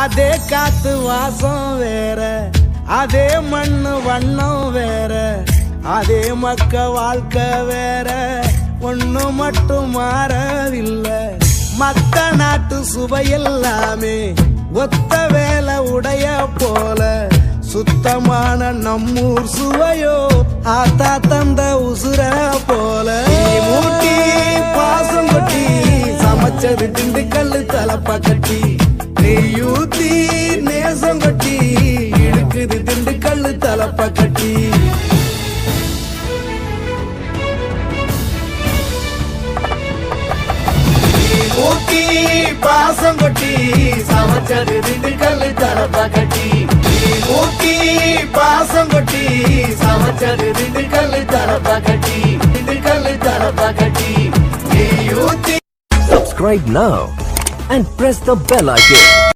அதே காத்து வாசம் வேற, அதே மண்ணு வண்ணம் வேற, அதே மக்க வாழ்க்கை வேற, ஒண்ணு மட்டும் மாறவில்லை. மத்த நாட்டு சுவையெல்லாமே ஒத்த வேலை உடைய போல, சுத்தமான நம்மூர் சுவையோ ஆத்தா தந்த உசுர போல. மூட்டி பாசம் கொட்டி சமைச்சது திண்டுக்கல்லு தலப்பா கட்டி, நெய்யூத்தி நேசம் கொட்டி இழுக்குது திண்டுக்கல்லு தலப்பா கட்டி. ஊட்டி பாசம் கொட்டி சமைச்சது திண்டுக்கல்லு தலப்பா கட்டி, ஊட்டி பாசம் கொட்டி சமைச்சது திண்டுக்கல்லு தலப்பா கட்டி, திண்டுக்கல்லு தலப்பா கட்டி. Subscribe now and press the bell icon.